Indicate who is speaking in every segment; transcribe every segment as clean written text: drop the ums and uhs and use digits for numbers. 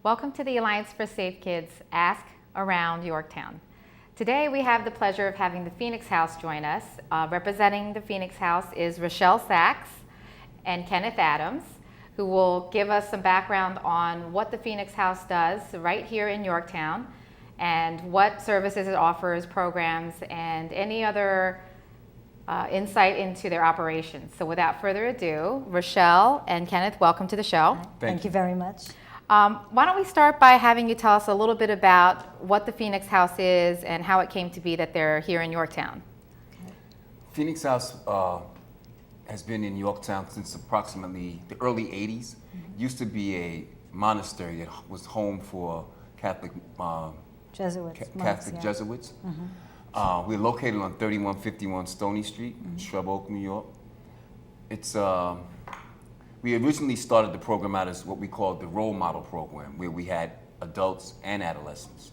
Speaker 1: Welcome to the Alliance for Safe Kids Ask Around Yorktown. Today we have the pleasure of having the Phoenix House join us. Representing the Phoenix House is Rochelle Sachs and Kenneth Adams, who will give us some background on what the Phoenix House does right here in Yorktown and what services it offers, programs, and any other insight into their operations. So without further ado, Rochelle and Kenneth, welcome to the show.
Speaker 2: Thank you very much.
Speaker 1: Why don't we start by having you tell us a little bit about what the Phoenix House is and how it came to be that they're here in Yorktown.
Speaker 2: Okay.
Speaker 3: Phoenix House has been in Yorktown since approximately the early 80s. Used to be a monastery that was home for Catholic
Speaker 2: Jesuits.
Speaker 3: Catholic
Speaker 2: monks,
Speaker 3: Jesuits. We're located on 3151 Stony Street, Shrub Oak, New York. It's we originally started the program out as what we called the role model program, where we had adults and adolescents.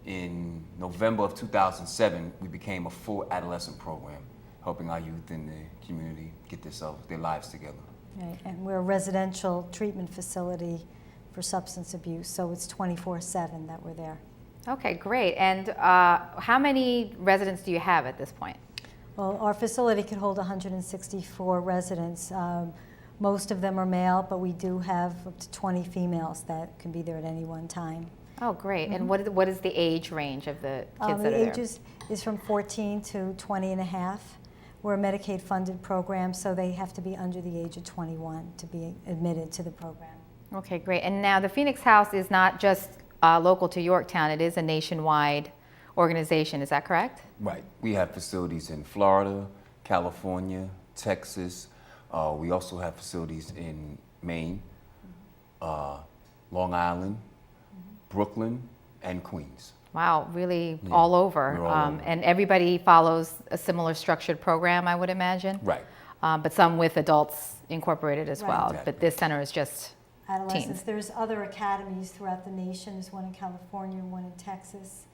Speaker 3: In November of 2007, we became a full adolescent program, helping our youth in the community get their lives together.
Speaker 2: Right. And we're a residential treatment facility for substance abuse, so it's 24/7 that we're there.
Speaker 1: Okay, great. And how many residents do you have at this point?
Speaker 2: Well, our facility could hold 164 residents. Most of them are male, but we do have up to 20 females that can be there at any one time.
Speaker 1: Oh, great. And what is the age range of the kids that are
Speaker 2: The
Speaker 1: there?
Speaker 2: age is from 14 to 20 and a half. We're a Medicaid-funded program, so they have to be under the age of 21 to be admitted to the program.
Speaker 1: Okay, great. And now the Phoenix House is not just local to Yorktown, it is a nationwide organization, is that correct?
Speaker 3: Right. We have facilities in Florida, California, Texas. We also have facilities in Maine, Long Island, Brooklyn, and Queens.
Speaker 1: Wow, really all over.
Speaker 3: We're all over.
Speaker 1: And everybody follows a similar structured program, I would imagine?
Speaker 3: Right.
Speaker 1: But some with adults incorporated as
Speaker 2: Right.
Speaker 1: well.
Speaker 3: Exactly.
Speaker 1: But this center is just
Speaker 2: Adolescents.
Speaker 1: teens.
Speaker 2: There's other academies throughout the nation. There's one in California and one in Texas.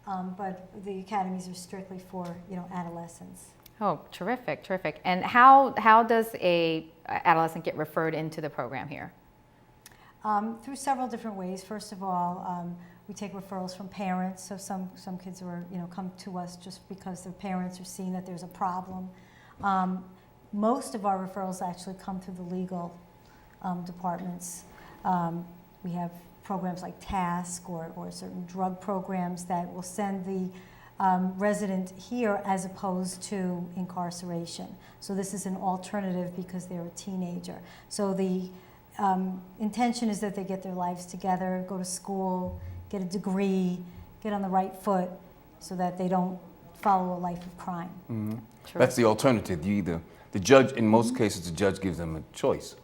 Speaker 2: But the academies are strictly for, adolescents.
Speaker 1: Oh, terrific, terrific. And how does a adolescent get referred into the program here?
Speaker 2: Through several different ways. First of all, we take referrals from parents. So some kids are, come to us just because their parents are seeing that there's a problem. Most of our referrals actually come through the legal departments. We have programs like TASK or certain drug programs that will send the resident here as opposed to incarceration. So this is an alternative because they're a teenager. So the intention is that they get their lives together, go to school, get a degree, get on the right foot so that they don't follow a life of crime.
Speaker 3: Mm-hmm. That's the alternative. The judge, in most cases, the judge gives them a choice.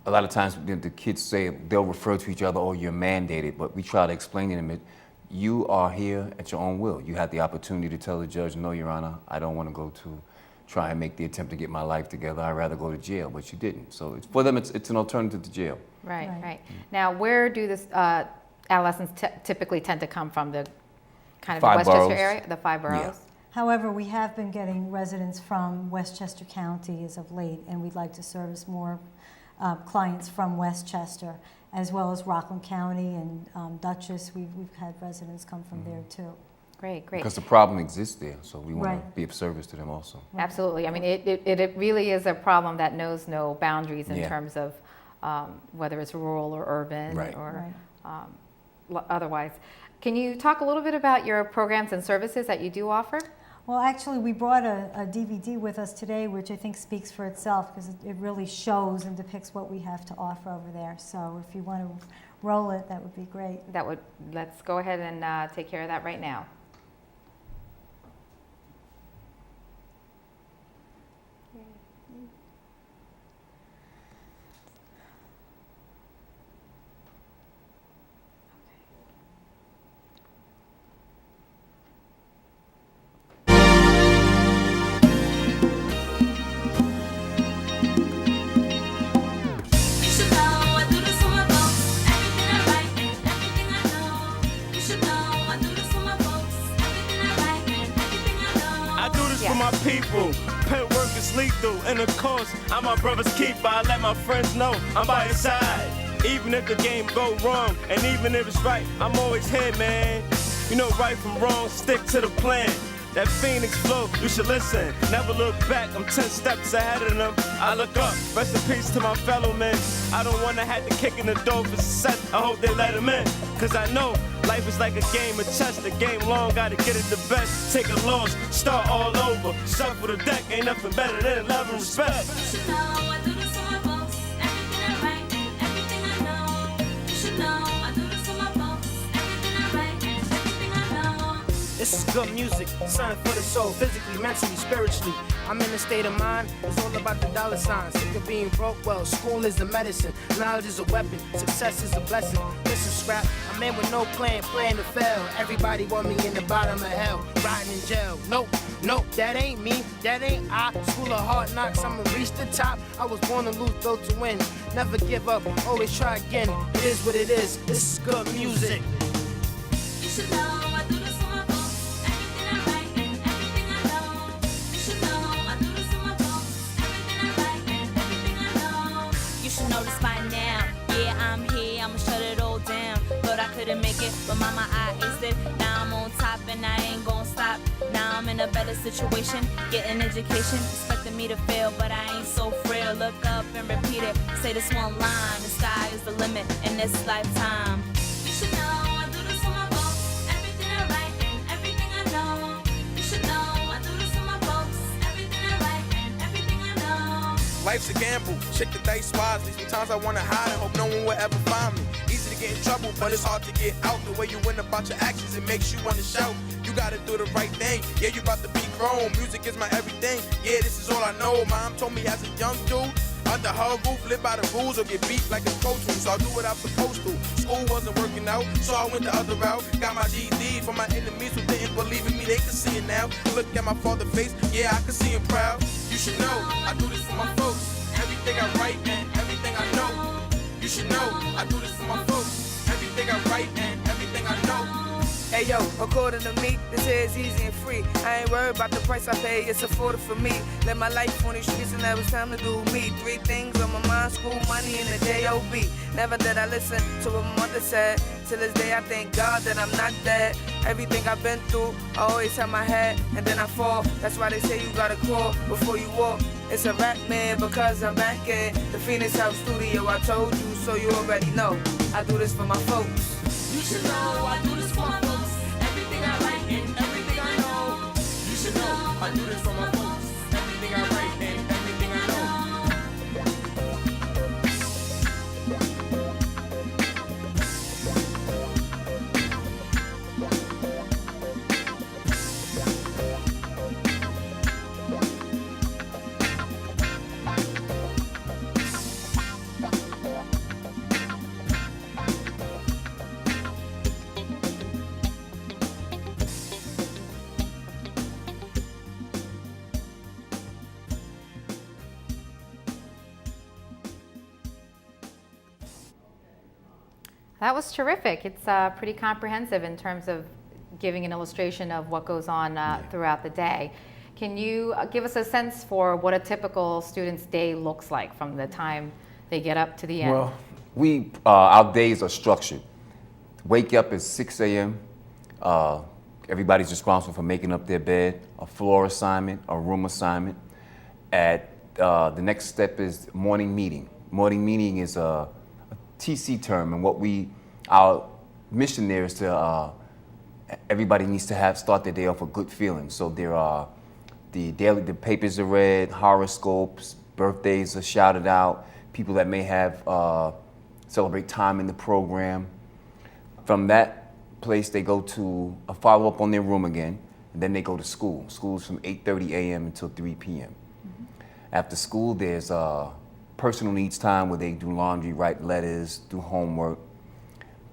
Speaker 3: A lot of times the kids say they'll refer to each other, oh, you're mandated, but we try to explain to them that you are here at your own will. You had the opportunity to tell the judge, no, Your Honor, I don't want to go to try and make the attempt to get my life together. I'd rather go to jail, but you didn't. So for them, it's an alternative to jail.
Speaker 1: Right,
Speaker 2: Right.
Speaker 1: right. Now, where do this adolescents typically tend to come from? The kind of the
Speaker 3: Five
Speaker 1: Westchester
Speaker 3: boroughs.
Speaker 1: area, the five boroughs?
Speaker 3: Yeah.
Speaker 2: However, we have been getting residents from Westchester County as of late, and we'd like to service more clients from Westchester, as well as Rockland County and Dutchess. We've had residents come from there too.
Speaker 1: Great, great.
Speaker 3: Because the problem exists there, so we want
Speaker 2: Right.
Speaker 3: to be of service to them also.
Speaker 1: Absolutely. I mean, it really is a problem that knows no boundaries in
Speaker 3: Yeah.
Speaker 1: terms of whether it's rural or urban
Speaker 3: Right.
Speaker 1: or
Speaker 2: Right.
Speaker 1: otherwise. Can you talk a little bit about your programs and services that you do offer?
Speaker 2: Well, actually, we brought a DVD with us today, which I think speaks for itself because it really shows and depicts what we have to offer over there. So if you want to roll it, that would be great.
Speaker 1: Let's go ahead and take care of that right now.
Speaker 4: My people, pen work is lethal, and of course, I'm my brother's keeper. I let my friends know I'm by his side. Even if the game go wrong, and even if it's right, I'm always here, man. You know right from wrong, stick to the plan. That Phoenix flow, you should listen. Never look back, I'm 10 steps ahead of them. I look up, rest in peace to my fellow men. I don't wanna have to kick in the door for success, I hope they let them in. Cause I know life is like a game of chess, the game long, gotta get it the best. Take a loss, start all over. Shuffle the deck, ain't nothing better than love and respect.
Speaker 5: You should know I do this for my folks. Everything I write, everything I know. You should know I do this for my folks. Everything I write, everything I know.
Speaker 6: This is good music, something for the soul, physically, mentally, spiritually. I'm in a state of mind, it's all about the dollar signs. Sick of being broke, well, school is the medicine. Knowledge is a weapon, success is a blessing. Listen, scrap, I'm in with no plan, praying to fail. Everybody want me in the bottom of hell, rotting in jail. Nope, that ain't me, that ain't I. School of hard knocks, I'ma reach the top. I was born to lose, though to win. Never give up, always try again. It is what it is, this is good music.
Speaker 5: You should know I do this for my folks. Everything I write, everything I know. You should know I do this for my folks. Everything I write, everything I know.
Speaker 7: You should know this by now. Yeah, I'm here, I'ma shut it all down. Thought I couldn't make it, but mama, I aced it. Now I'm on top and I ain't gon' stop. Now I'm in a better situation, getting education. Expecting me to fail, but I ain't so frail. Look up and repeat it, say this one line. The sky is the limit in this lifetime.
Speaker 5: You should know I do this for my folks. Everything I write, everything I know. You should know I do this for my folks. Everything I write, everything I know.
Speaker 8: Life's a gamble, check the dice wisely. Sometimes I wanna hide and hope no one will ever find me. Easy to get in trouble, but it's hard to get out. The way you went about your actions, it makes you wanna shout. You gotta do the right thing, yeah, you about to be grown. Music is my everything, yeah, this is all I know. Mom told me as a young dude, under her roof, live by the rules or get beat like a coach. So I do what I'm supposed to. School wasn't working out, so I went the other route. Got my GED for my enemies who didn't believe in me, they could see it now. Look at my father's face, yeah, I can see him proud. You should know, I do this for my folks. Everything I write and everything I know. You should know, I do this for my folks. Everything I write and everything I know.
Speaker 6: Hey yo, according to me, this here is easy and free. I ain't worried about the price I pay, it's affordable for me. Live my life on these streets and now it's time to do me. 3 things on my mind, school, money, and the J.O.B. Never did I listen to what my mother said. Till this day I thank God that I'm not dead. Everything I've been through, I always have my head, and then I fall. That's why they say you gotta crawl before you walk. It's a rap man because I'm back in the Phoenix House studio. I told you, so you already know. I do this for my folks.
Speaker 5: You should know I do this for my folks. Everything I write and everything I know.
Speaker 8: You should know, I do this for my folks. Everything I write and everything I know.
Speaker 1: That was terrific. It's pretty comprehensive in terms of giving an illustration of what goes on throughout the day. Can you give us a sense for what a typical student's day looks like from the time they get up to the end?
Speaker 3: Well, our days are structured. Wake up at 6 a.m. Everybody's responsible for making up their bed, a floor assignment, a room assignment. The next step is morning meeting. Morning meeting is a TC term, and our mission there is to everybody needs to start their day off with good feelings. So there are the papers are read, horoscopes, birthdays are shouted out, people that may have celebrate time in the program. From that place, they go to a follow-up on their room again, and then they go to school. School's from 8:30 a.m. until 3 p.m. Mm-hmm. After school, there's personal needs time where they do laundry, write letters, do homework.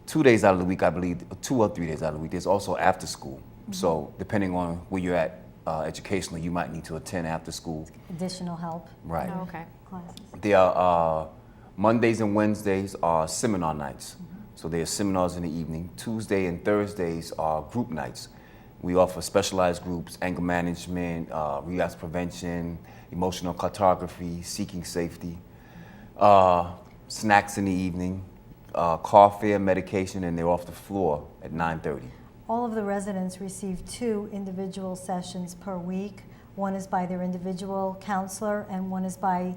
Speaker 3: 2 days out of the week, I believe, 2 or 3 days out of the week, there's also after school. Mm-hmm. So depending on where you're at educationally, you might need to attend after school.
Speaker 2: Additional help.
Speaker 3: Right.
Speaker 1: Oh, okay.
Speaker 2: Classes.
Speaker 3: There are Mondays and Wednesdays are seminar nights. Mm-hmm. So there are seminars in the evening. Tuesday and Thursdays are group nights. We offer specialized groups, anger management, relapse prevention, emotional cartography, seeking safety. Snacks in the evening. car fare, medication, and they're off the floor at 9:30.
Speaker 2: All of the residents receive 2 individual sessions per week. One is by their individual counselor, and one is by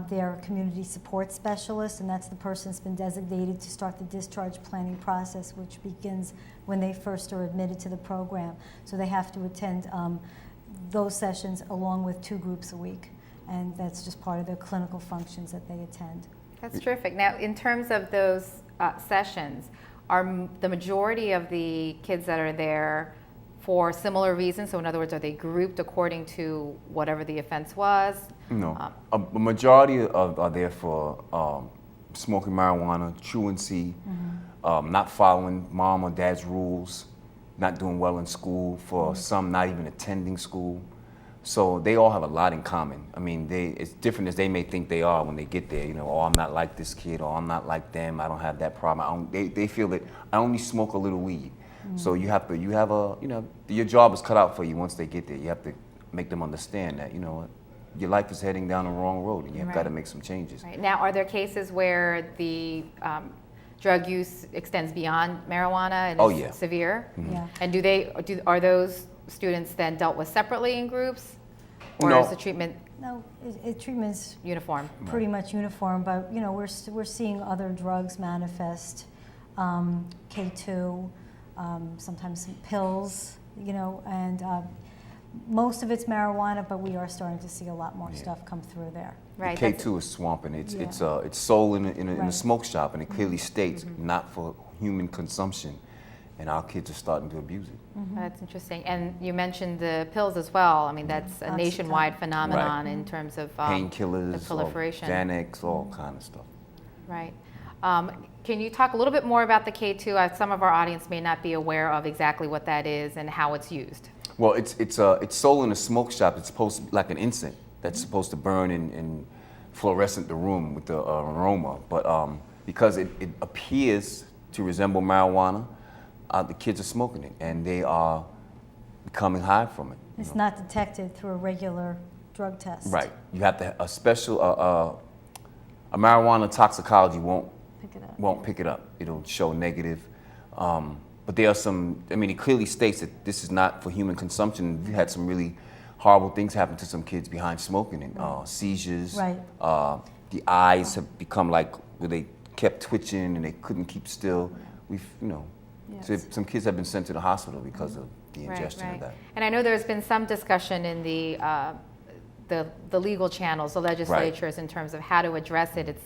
Speaker 2: their community support specialist, and that's the person that's been designated to start the discharge planning process, which begins when they first are admitted to the program. So they have to attend those sessions along with 2 groups a week, and that's just part of their clinical functions that they attend.
Speaker 1: That's terrific. Now, in terms of those sessions, are the majority of the kids that are there for similar reasons? So in other words, are they grouped according to whatever the offense was?
Speaker 3: No, a majority are there for smoking marijuana, truancy, not following mom or dad's rules, not doing well in school, for some not even attending school. So they all have a lot in common. I mean, it's different as they may think they are when they get there. You know, oh, I'm not like this kid, or I'm not like them. I don't have that problem. They feel that I only smoke a little weed. So your job is cut out for you once they get there. You have to make them understand that, your life is heading down the wrong road, and you've got to make some changes.
Speaker 1: Right. Now, are there cases where the drug use extends beyond marijuana and is severe?
Speaker 2: Yeah.
Speaker 1: And are those students then dealt with separately in groups, or
Speaker 3: No.
Speaker 1: is the treatment
Speaker 2: No, treatment's
Speaker 1: uniform?
Speaker 2: pretty much uniform, but we're seeing other drugs manifest, K2, sometimes some pills, and most of it's marijuana, but we are starting to see a lot more stuff come through there.
Speaker 1: Right.
Speaker 3: The
Speaker 1: that's-
Speaker 3: K2 is swamping. It's
Speaker 2: Yeah.
Speaker 3: it's sold in a
Speaker 2: Right.
Speaker 3: smoke shop, and it clearly states not for human consumption, and our kids are starting to abuse it.
Speaker 1: That's interesting. And you mentioned the pills as well. I mean, that's a
Speaker 2: Oxycontin.
Speaker 1: nationwide phenomenon in terms of the
Speaker 3: Painkillers,
Speaker 1: proliferation.
Speaker 3: Xanax, all kind of stuff.
Speaker 1: Right. Can you talk a little bit more about the K2? Some of our audience may not be aware of exactly what that is and how it's used.
Speaker 3: Well, it's sold in a smoke shop. It's supposed to be like an incense that's supposed to burn and fluorescent the room with the aroma. But because it appears to resemble marijuana, the kids are smoking it, and they are becoming high from it.
Speaker 2: It's not detected through a regular drug test.
Speaker 3: Right. You have to a special a marijuana toxicology
Speaker 2: Pick it up.
Speaker 3: won't pick it up. It'll show negative. But there are some. I mean, it clearly states that this is not for human consumption. We've had some really horrible things happen to some kids behind smoking, and seizures.
Speaker 2: Right.
Speaker 3: The eyes have become like where they kept twitching and they couldn't keep still. So some kids have been sent to the hospital because of the ingestion of that.
Speaker 1: And I know there's been some discussion in the legal channels, the legislatures, in terms of how to address it.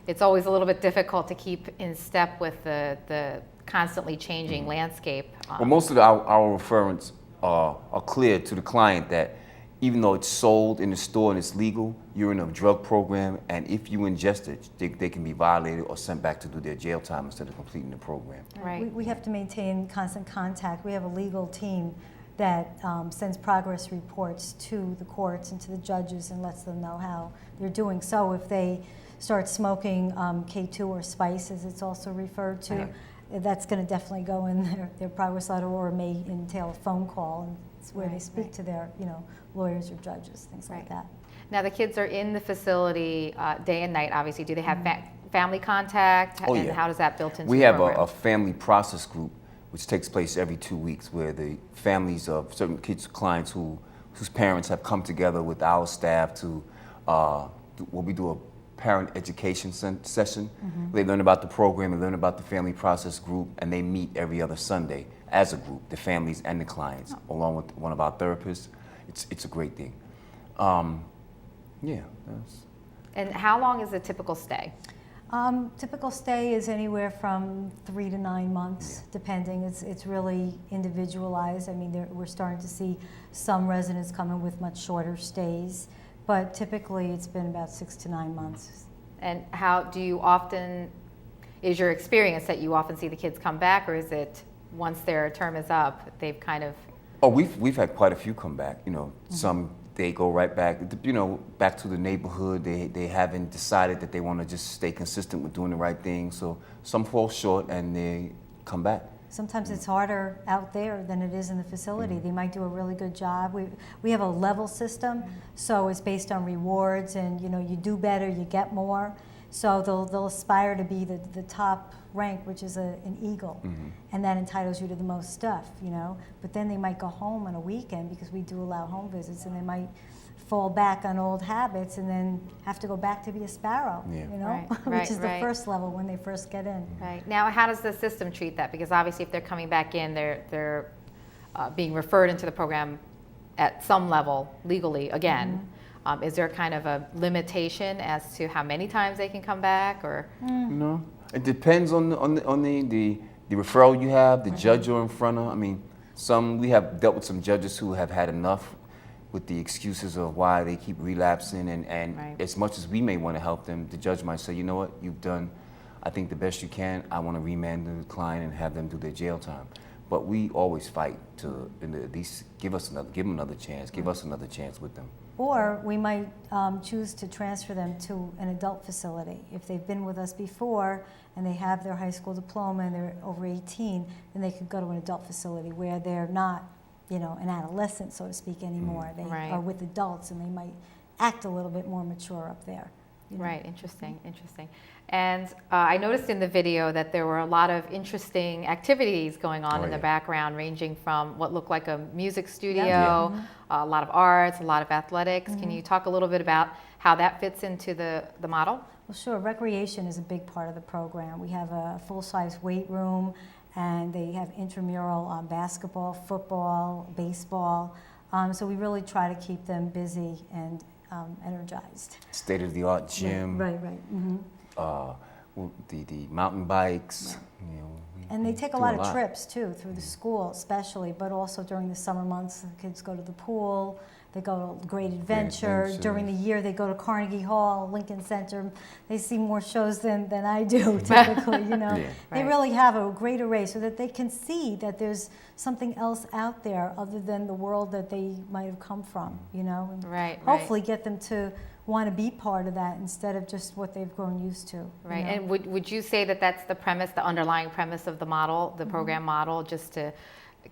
Speaker 1: It's always a little bit difficult to keep in step with the constantly changing landscape.
Speaker 3: Well, most of our referrals are clear to the client that even though it's sold in the store and it's legal, you're in a drug program, and if you ingest it, they can be violated or sent back to do their jail time instead of completing the program.
Speaker 1: Right.
Speaker 2: We have to maintain constant contact. We have a legal team that sends progress reports to the courts and to the judges and lets them know how they're doing. So if they start smoking K2 or spice, as it's also referred to, that's going to definitely go in their progress letter, or may entail a phone call, and it's where they speak to their lawyers or judges, things like that.
Speaker 1: Now, the kids are in the facility day and night, obviously. Do they have family contact?
Speaker 3: Oh,
Speaker 1: and
Speaker 3: yeah.
Speaker 1: how does that built into
Speaker 3: We
Speaker 1: the
Speaker 3: have
Speaker 1: program?
Speaker 3: a family process group which takes place every 2 weeks, where the families of certain kids, clients whose parents have come together with our staff to, we do a parent education session. They learn about the program, they learn about the family process group, and they meet every other Sunday as a group, the families and the clients, along with one of our therapists. It's a great thing.
Speaker 1: And how long is a typical stay?
Speaker 2: Typical stay is anywhere from 3 to 9 months, depending. It's really individualized. I mean, we're starting to see some residents come in with much shorter stays, but typically it's been about 6 to 9 months.
Speaker 1: And how do you often, is your experience that you often see the kids come back, or is it once their term is up, they've kind of...
Speaker 3: Oh, we've had quite a few come back. Some they go right back, back to the neighborhood. They haven't decided that they want to just stay consistent with doing the right thing. So some fall short and they come back.
Speaker 2: Sometimes it's harder out there than it is in the facility. They might do a really good job. We have a level system, so it's based on rewards, and you do better, you get more. So they'll aspire to be the top rank, which is an eagle, and that entitles you to the most stuff, you know. But then they might go home on a weekend, because we do allow home visits, and they might fall back on old habits and then have to go back to be a sparrow,
Speaker 3: Yeah.
Speaker 2: you know,
Speaker 1: Right,
Speaker 2: which
Speaker 1: right,
Speaker 2: is the
Speaker 1: right.
Speaker 2: first level when they first get in.
Speaker 1: Right. Now, how does the system treat that? Because obviously if they're coming back in, they're being referred into the program at some level legally again. Is there kind of a limitation as to how many times they can come back, or?
Speaker 3: No, it depends on the referral you have, the judge you're in front of. I mean, we have dealt with some judges who have had enough with the excuses of why they keep relapsing, and
Speaker 1: Right.
Speaker 3: as much as we may want to help them, the judge might say, you know what, you've done, I think, the best you can. I want to remand the client and have them do their jail time. But we always fight to at least give them another chance, give us another chance with them.
Speaker 2: Or we might choose to transfer them to an adult facility. If they've been with us before and they have their high school diploma and they're over 18, then they could go to an adult facility where they're not, you know, an adolescent, so to speak, anymore. They
Speaker 1: Right.
Speaker 2: are with adults, and they might act a little bit more mature up there. You know?
Speaker 1: Right, interesting, interesting. And I noticed in the video that there were a lot of interesting activities going on
Speaker 3: Oh,
Speaker 1: in the
Speaker 3: yeah.
Speaker 1: background, ranging from what looked like a music studio,
Speaker 3: Yeah.
Speaker 1: a lot of arts, a lot of athletics. Can you talk a little bit about how that fits into the model?
Speaker 2: Well, sure. Recreation is a big part of the program. We have a full-size weight room, and they have intramural basketball, football, baseball. So we really try to keep them busy and energized.
Speaker 3: State-of-the-art gym,
Speaker 2: Right, right.
Speaker 3: the mountain bikes. You know,
Speaker 2: And they
Speaker 3: we
Speaker 2: take a
Speaker 3: do
Speaker 2: lot of trips too, through the school especially, but also during the summer months, the kids go to the pool, they go to Great Adventure.
Speaker 3: Adventure.
Speaker 2: During the year, they go to Carnegie Hall, Lincoln Center. They see more shows than I do typically, you know.
Speaker 3: Yeah.
Speaker 2: They
Speaker 1: Right.
Speaker 2: really have a great array so that they can see that there's something else out there other than the world that they might have come from, you know. And
Speaker 1: Right, right.
Speaker 2: hopefully get them to want to be part of that instead of just what they've grown used to. you
Speaker 1: Right,
Speaker 2: know.
Speaker 1: and would you say that that's the premise, the underlying premise of the model, the program model, just to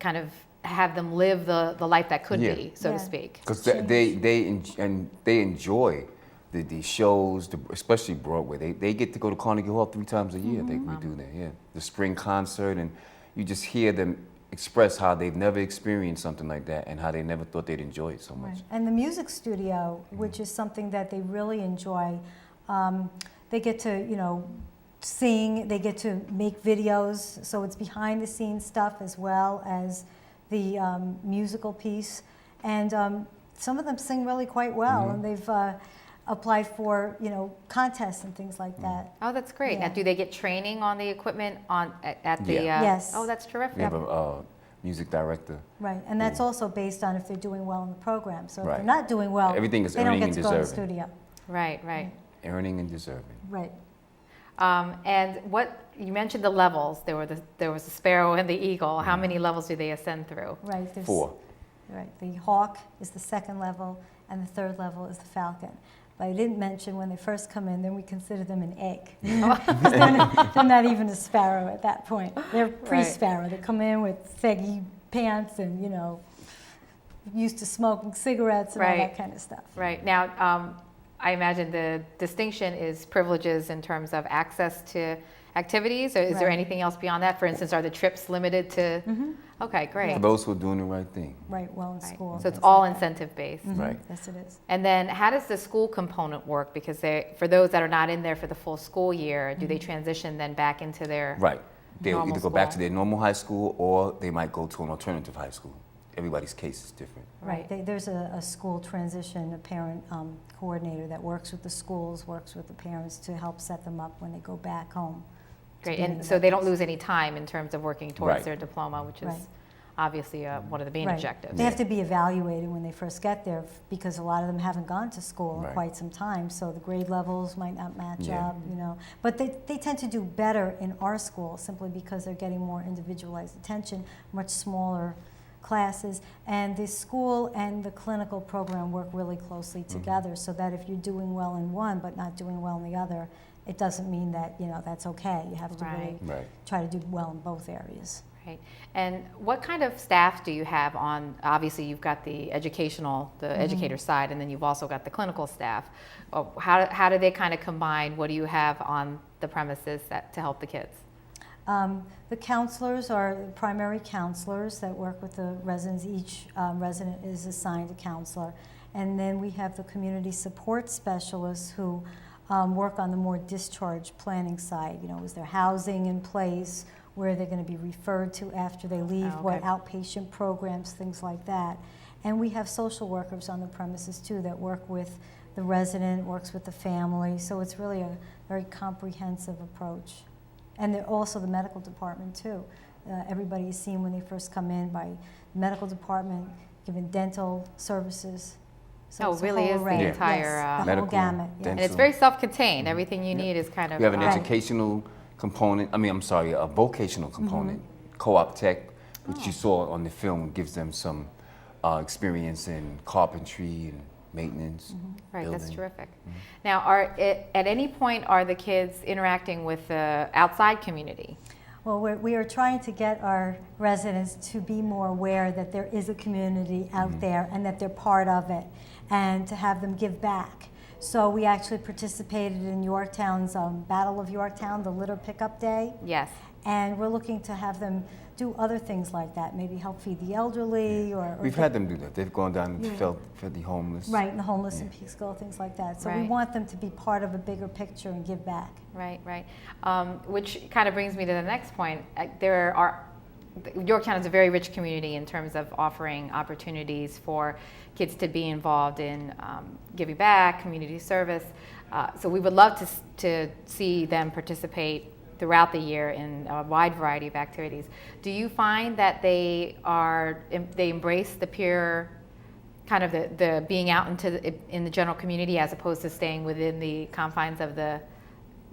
Speaker 1: kind of have them live the life that could
Speaker 3: Yeah.
Speaker 1: be, so to
Speaker 2: Yeah.
Speaker 1: speak?
Speaker 3: Because they enjoy the shows, especially Broadway. They get to go to Carnegie Hall 3 times a year. We do that, yeah. The spring concert, and you just hear them express how they've never experienced something like that and how they never thought they'd enjoy it so much.
Speaker 2: Right. And the music studio, which is something that they really enjoy, they get to, you know, sing, they get to make videos, so it's behind the scenes stuff as well as the musical piece. And some of them sing really quite well, and they've applied for, you know, contests and things like that.
Speaker 1: Oh, that's great. Now,
Speaker 2: Yeah.
Speaker 1: do they get training on the equipment at the?
Speaker 3: Yeah.
Speaker 2: Yes.
Speaker 1: Oh, that's terrific.
Speaker 3: We have a music director.
Speaker 2: Right, and that's also based on if they're doing well in the program. So if
Speaker 3: Right.
Speaker 2: they're not doing well,
Speaker 3: Everything is
Speaker 2: they don't
Speaker 3: earning
Speaker 2: get
Speaker 3: and
Speaker 2: to go to the
Speaker 3: deserving.
Speaker 2: studio.
Speaker 1: Right, right.
Speaker 3: Earning and deserving.
Speaker 2: Right.
Speaker 1: And what you mentioned the levels. There was the sparrow and the eagle. How many levels do they ascend through?
Speaker 2: Right. There's,
Speaker 3: 4.
Speaker 2: Right. The hawk is the second level, and the third level is the falcon. But I didn't mention when they first come in, then we consider them an egg. 'Cause they're not even a sparrow at that point. They're pre-sparrow. They come in with saggy pants and, you know, used to smoking cigarettes and all
Speaker 1: Right.
Speaker 2: that kind of stuff.
Speaker 1: Right. Now, I imagine the distinction is privileges in terms of access to activities, or is there
Speaker 2: Right.
Speaker 1: anything else beyond that? For instance, are the trips limited to? Okay, great.
Speaker 3: For those who are doing the right thing.
Speaker 2: Right. Well in
Speaker 1: Right.
Speaker 2: school.
Speaker 1: So it's
Speaker 2: things
Speaker 1: all
Speaker 2: like that.
Speaker 1: incentive based.
Speaker 3: Right.
Speaker 2: Yes, it is.
Speaker 1: And then how does the school component work? Because for those that are not in there for the full school year, do they transition then back into their?
Speaker 3: Right. They'll
Speaker 1: Normal
Speaker 3: either go back to
Speaker 1: school.
Speaker 3: their normal high school, or they might go to an alternative high school. Everybody's case is different.
Speaker 2: Right. There's a school transition, a parent coordinator that works with the schools, works with the parents to help set them up when they go back home. to
Speaker 1: Great,
Speaker 2: be in
Speaker 1: and
Speaker 2: the
Speaker 1: so they don't
Speaker 2: workplace.
Speaker 1: lose any time in terms of working towards
Speaker 3: Right.
Speaker 1: their diploma, which is
Speaker 2: Right.
Speaker 1: obviously one of the main
Speaker 2: Right.
Speaker 1: objectives.
Speaker 2: They have to be evaluated when they first get there because a lot of them haven't gone to school in
Speaker 3: Right.
Speaker 2: quite some time, so the grade levels might not match
Speaker 3: Yeah.
Speaker 2: up, you know. But they tend to do better in our school simply because they're getting more individualized attention, much smaller classes, and the school and the clinical program work really closely together so that if you're doing well in one but not doing well in the other, it doesn't mean that, you know, that's okay. You have to
Speaker 1: Right.
Speaker 2: really
Speaker 3: Right.
Speaker 2: try to do well in both areas.
Speaker 1: Right. And what kind of staff do you have on, obviously you've got the educator side, and then you've also got the clinical staff. How do they kind of combine? What do you have on the premises to help the kids?
Speaker 2: The counselors are primary counselors that work with the residents. Each resident is assigned a counselor. And then we have the community support specialists who work on the more discharge planning side. You know, is there housing in place? Where they're going to be referred to after they leave?
Speaker 1: Oh, okay.
Speaker 2: What outpatient programs, things like that. And we have social workers on the premises too that work with the resident, works with the family. So it's really a very comprehensive approach. And they're also the medical department too. Everybody is seen when they first come in by the medical department, given dental services. So
Speaker 1: Oh,
Speaker 2: it's a
Speaker 1: really
Speaker 2: whole
Speaker 1: is the
Speaker 2: array.
Speaker 1: entire,
Speaker 2: yes, the whole
Speaker 3: medical,
Speaker 2: gamut. Yes.
Speaker 1: And it's very self-contained. Everything you need is kind of.
Speaker 3: We have an
Speaker 2: Right.
Speaker 3: educational component, a vocational component, co-op tech, which you saw on the film, gives them some experience in carpentry and maintenance.
Speaker 1: Right, that's
Speaker 3: building.
Speaker 1: terrific. Now, at any point are the kids interacting with the outside community?
Speaker 2: Well, we are trying to get our residents to be more aware that there is a community out there and that they're part of it, and to have them give back. So we actually participated in Yorktown's Battle of Yorktown, the litter pickup day,
Speaker 1: Yes.
Speaker 2: and we're looking to have them do other things like that, maybe help feed the elderly or
Speaker 3: We've had them do that. They've gone down and fed the homeless.
Speaker 2: right, and the homeless in Peekskill, things like that. So we
Speaker 1: Right.
Speaker 2: want them to be part of a bigger picture and give back.
Speaker 1: Right, right. Which kind of brings me to the next point. Yorktown is a very rich community in terms of offering opportunities for kids to be involved in giving back, community service. So we would love to see them participate throughout the year in a wide variety of activities. Do you find that they embrace the peer, kind of the being out in the general community as opposed to staying within the confines of the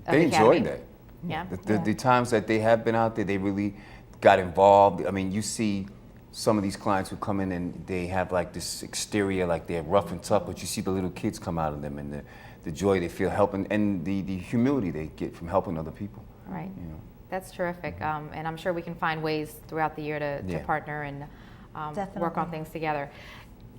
Speaker 3: They
Speaker 1: academy?
Speaker 3: enjoyed that.
Speaker 1: Yeah.
Speaker 3: The times that they have been out there, they really got involved. I mean, you see some of these clients who come in and they have like this exterior, like they're rough and tough, but you see the little kids come out of them and the joy they feel helping and the humility they get from helping other people.
Speaker 1: Right.
Speaker 3: You know.
Speaker 1: That's terrific. And I'm sure we can find ways throughout the year to
Speaker 3: Yeah.
Speaker 1: partner and work on
Speaker 2: Definitely.
Speaker 1: things together.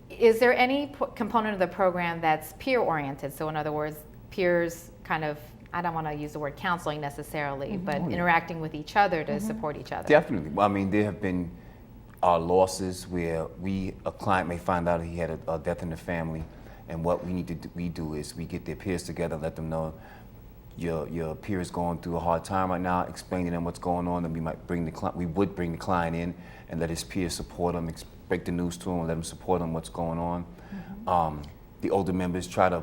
Speaker 1: Is there any component of the program that's peer oriented? So in other words, peers kind of, I don't want to use the word counseling necessarily, but
Speaker 3: Oh, yeah.
Speaker 1: interacting with each other to support each other.
Speaker 3: Definitely. Well, I mean, there have been losses where a client may find out he had a death in the family, and what we do is we get their peers together, let them know your peer is going through a hard time right now, explain to them what's going on, and we would bring the client in and let his peers support him, break the news to him, and let him support him what's going on. The older members try to,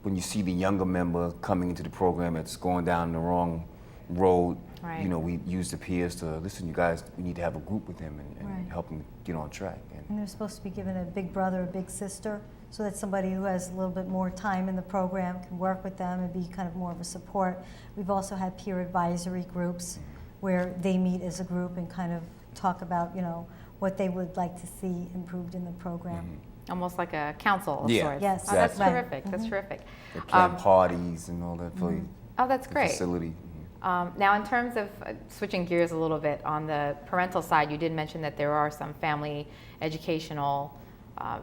Speaker 3: when you see the younger member coming into the program that's going down the wrong road,
Speaker 1: Right.
Speaker 3: you know, we use the peers to listen. You guys, we need to have a group with him and
Speaker 2: Right.
Speaker 3: help him get on track.
Speaker 2: And they're supposed to be given a big brother, a big sister, so that somebody who has a little bit more time in the program can work with them and be kind of more of a support. We've also had peer advisory groups where they meet as a group and kind of talk about, you know, what they would like to see improved in the program.
Speaker 1: Almost like a council of
Speaker 3: Yeah.
Speaker 1: sorts.
Speaker 2: Yes,
Speaker 1: Oh, that's
Speaker 2: exactly.
Speaker 1: terrific. That's terrific.
Speaker 3: They plan parties and all that for
Speaker 1: Oh, that's
Speaker 3: the
Speaker 1: great.
Speaker 3: facility.
Speaker 1: Now, in terms of switching gears a little bit on the parental side, you did mention that there are some family educational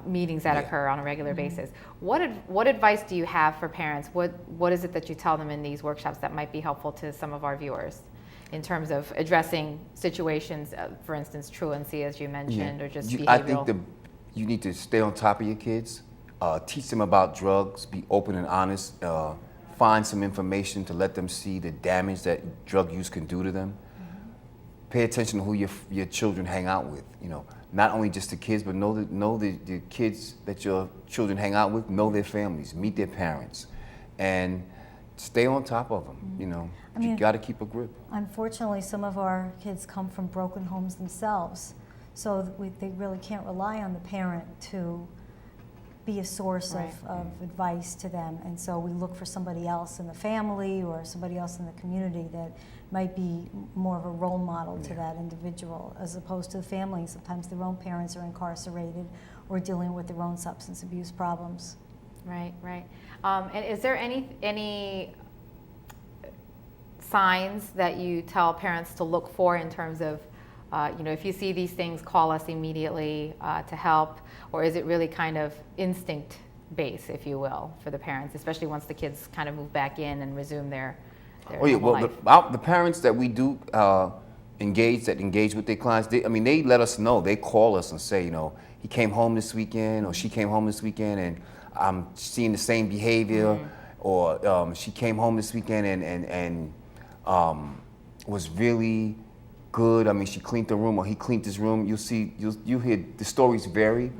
Speaker 1: meetings that
Speaker 3: Yeah.
Speaker 1: occur on a regular basis. What advice do you have for parents? What is it that you tell them in these workshops that might be helpful to some of our viewers in terms of addressing situations, for instance, truancy, as you mentioned, or just behavioral?
Speaker 3: I think you need to stay on top of your kids, teach them about drugs, be open and honest, find some information to let them see the damage that drug use can do to them. Pay attention to who your children hang out with. You know, not only just the kids, but know the kids that your children hang out with. Know their families, meet their parents, and stay on top of them. You know,
Speaker 2: I mean,
Speaker 3: you got to keep a grip.
Speaker 2: Unfortunately, some of our kids come from broken homes themselves, so they really can't rely on the parent to be a source
Speaker 1: Right.
Speaker 2: of advice to them. And so we look for somebody else in the family or somebody else in the community that might be more of a role model to that individual, as opposed to the family. Sometimes their own parents are incarcerated or dealing with their own substance abuse problems.
Speaker 1: Right, right. And is there any signs that you tell parents to look for in terms of if you see these things, call us immediately to help, or is it really kind of instinct based, if you will, for the parents, especially once the kids kind of move back in and resume their normal life?
Speaker 3: The parents that we do engage with their clients, they let us know. They call us and say, he came home this weekend or she came home this weekend and I'm seeing the same behavior, or she came home this weekend and was really good. I mean, she cleaned the room or he cleaned his room. You hear the stories vary,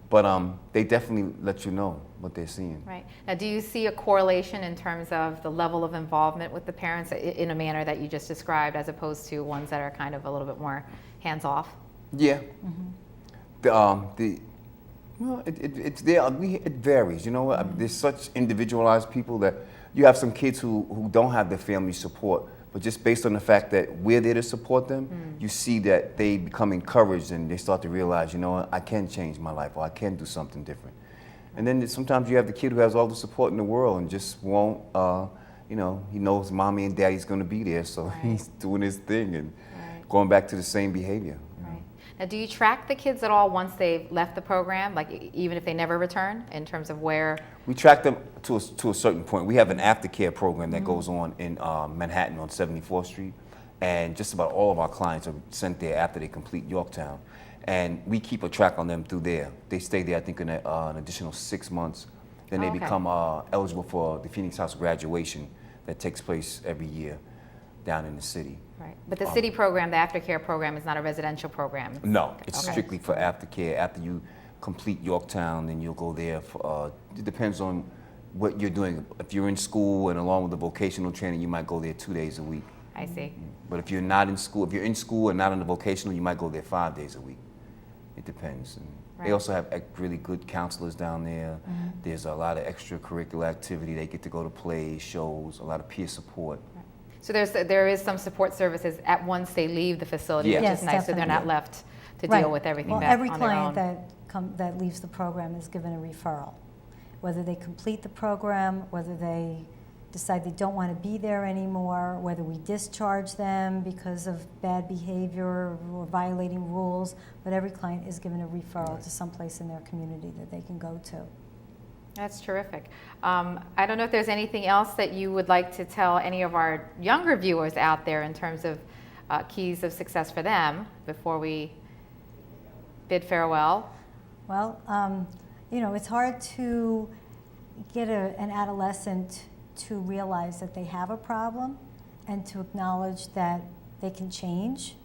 Speaker 3: but they definitely let you know what they're seeing.
Speaker 1: Right. Now, do you see a correlation in terms of the level of involvement with the parents in a manner that you just described, as opposed to ones that are kind of a little bit more hands-off?
Speaker 3: Yeah. It's there. It varies. There's such individualized people that you have some kids who don't have their family support, but just based on the fact that we're there to support them, you see that they become encouraged and they start to realize, I can change my life, or I can do something different. And then sometimes you have the kid who has all the support in the world and just won't, he knows mommy and daddy's going to be there, so he's doing his thing and going back to the same behavior.
Speaker 1: Right. Now, do you track the kids at all once they've left the program, like even if they never return, in terms of where?
Speaker 3: We track them to a certain point. We have an aftercare program that goes on in Manhattan on 74th Street, and just about all of our clients are sent there after they complete Yorktown. And we keep a track on them through there. They stay there, I think, an additional 6 months. Then they become eligible for the Phoenix House graduation that takes place every year down in the city.
Speaker 1: Right. But the city program, the aftercare program, is not a residential program?
Speaker 3: No, it's strictly for aftercare. After you complete Yorktown, then you'll go there. It depends on what you're doing. If you're in school and along with the vocational training, you might go there 2 days a week.
Speaker 1: I see.
Speaker 3: But if you're not in school, if you're in school and not in the vocational, you might go there 5 days a week. It depends. And they also have really good counselors down there. There's a lot of extracurricular activity. They get to go to plays, shows, a lot of peer support.
Speaker 1: Right. So there is some support services once they leave the facility, which
Speaker 2: Yes,
Speaker 1: is nice, so they're not left to deal with everything on their own.
Speaker 2: Every client that leaves the program is given a referral. Whether they complete the program, whether they decide they don't want to be there anymore, whether we discharge them because of bad behavior or violating rules, but every client is given a referral to someplace in their community that they can go to.
Speaker 1: That's terrific. I don't know if there's anything else that you would like to tell any of our younger viewers out there in terms of keys of success for them before we bid farewell.
Speaker 2: Well, it's hard to get an adolescent to realize that they have a problem and to acknowledge that they can change.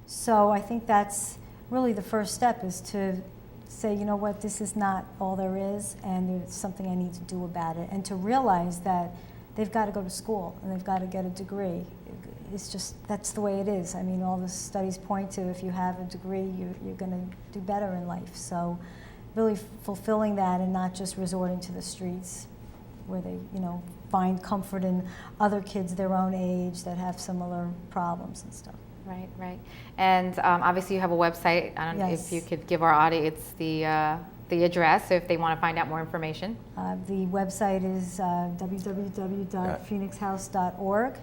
Speaker 2: So I think that's really the first step, is to say, you know what, this is not all there is, and there's something I need to do about it, and to realize that they've got to go to school and they've got to get a degree. It's just, that's the way it is. I mean, all the studies point to, if you have a degree, you're going to do better in life. So really fulfilling that and not just resorting to the streets where they, find comfort in other kids their own age that have similar problems and stuff.
Speaker 1: Right. And obviously you have a website. I don't know if you could give our audience the address, so if they want to find out more information.
Speaker 2: The website is www.phoenixhouse.org,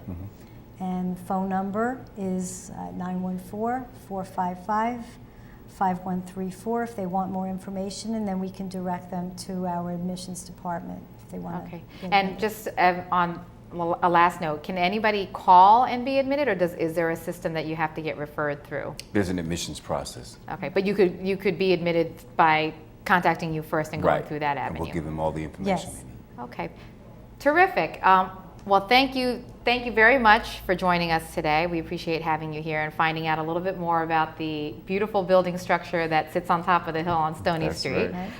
Speaker 2: and phone number is 914-455-5134 if they want more information, and then we can direct them to our admissions department if they want to.
Speaker 1: Okay. And just on a last note, can anybody call and be admitted, or is there a system that you have to get referred through?
Speaker 3: There's an admissions process.
Speaker 1: Okay, but you could be admitted by contacting you first and going through that avenue.
Speaker 3: And we'll give them all the information
Speaker 2: Yes.
Speaker 3: they need.
Speaker 1: Okay, terrific. Well, thank you very much for joining us today. We appreciate having you here and finding out a little bit more about the beautiful building structure that sits on top of the hill on Stony
Speaker 3: That's
Speaker 1: Street.
Speaker 3: right.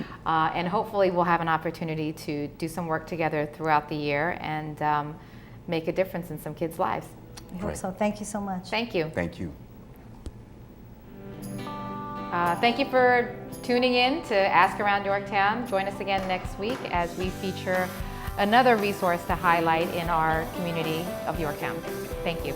Speaker 1: And hopefully we'll have an opportunity to do some work together throughout the year and make a difference in some kids' lives.
Speaker 2: I hope so. Thank you so much.
Speaker 1: Thank you.
Speaker 3: Thank you.
Speaker 1: Thank you for tuning in to Ask Around Yorktown. Join us again next week as we feature another resource to highlight in our community of Yorktown. Thank you.